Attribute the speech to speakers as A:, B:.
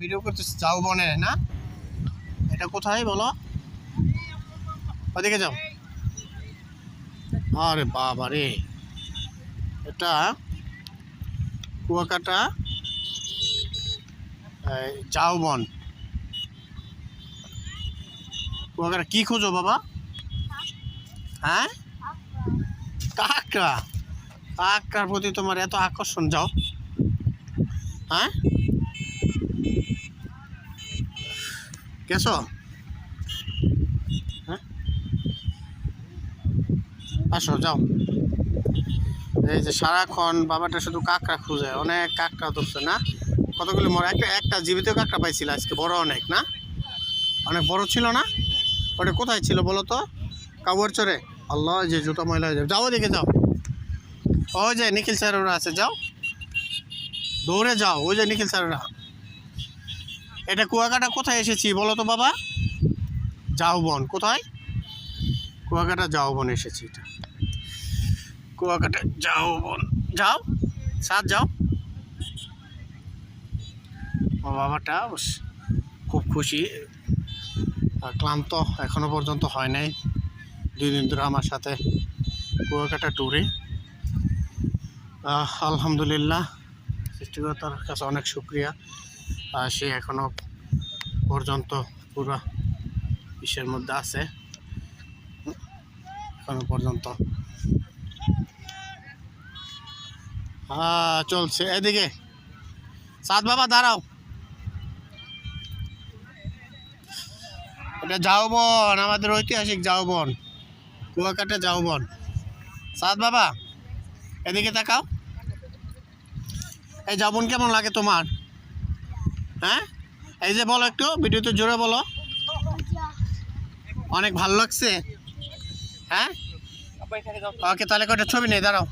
A: Video করতে যাও বনে না, এটা কোথায় বলো? ওদিকে যাও। আরে বাবা রে, এটা কুয়াকাটা ঝাউবন। কুয়াকাটা কি খোঁজো বাবা? হ্যাঁ, কাঁকড়া। কাঁকড়ার প্রতি তোমার এত আকর্ষণ, যাও। হ্যাঁ, গেছো? হ্যাঁ, আসো যাও। এই যে সারাক্ষণ বাবাটা শুধু কাঁকড়া খুঁজে, অনেক কাঁকড়া ধরছে না? কতগুলো মরে, একটা জীবিত কাঁকড়া পাইছিল আজকে, বড় অনেক না? অনেক বড় ছিল না? ওটা কোথায় ছিল বলো তো? কাবুয়ার চরে। আল্লাহ, যে জুতা ময়লা হয়ে যাবে, যাও ওদিকে যাও। ওই যে নিখিল স্যার ওরা আছে, যাও দৌড়ে যাও। ওই যে নিখিল স্যার ওরা। এটা কুয়াকাটা কোথায় এসেছি বলো তো বাবা? ঝাউবন। কোথায়? কুয়াকাটা ঝাউবন এসেছি। এটা কুয়াকাটা ঝাউবন। যাও সাথ যাও। ও বাবাটা খুব খুশি, ক্লান্ত এখনো পর্যন্ত হয় নাই। 2 দিন ধরে আমার সাথে কুয়াকাটা ট্যুরে। আলহামদুলিল্লাহ, সৃষ্টিকর্তার কাছে অনেক শুক্রিয়া। সে এখনো পর্যন্ত পুরো বিশ্বের মধ্যে আছে, এখনো পর্যন্ত চলছে। এদিকে সাদ বাবা দাঁড়াও, এটা ঝাউবন, আমাদের ঐতিহাসিক ঝাউবন, কুয়াকাটা ঝাউবন। সাদ বাবা এদিকে তাকাও। এই ঝাউবন কেমন লাগে তোমার? হ্যাঁ, এই যে বলো একটু, ভিডিওতে জোরে বলো। অনেক ভালো লাগছে। হ্যাঁ, ওকে, তাহলে কটা ছবি নেই, দাঁড়াও।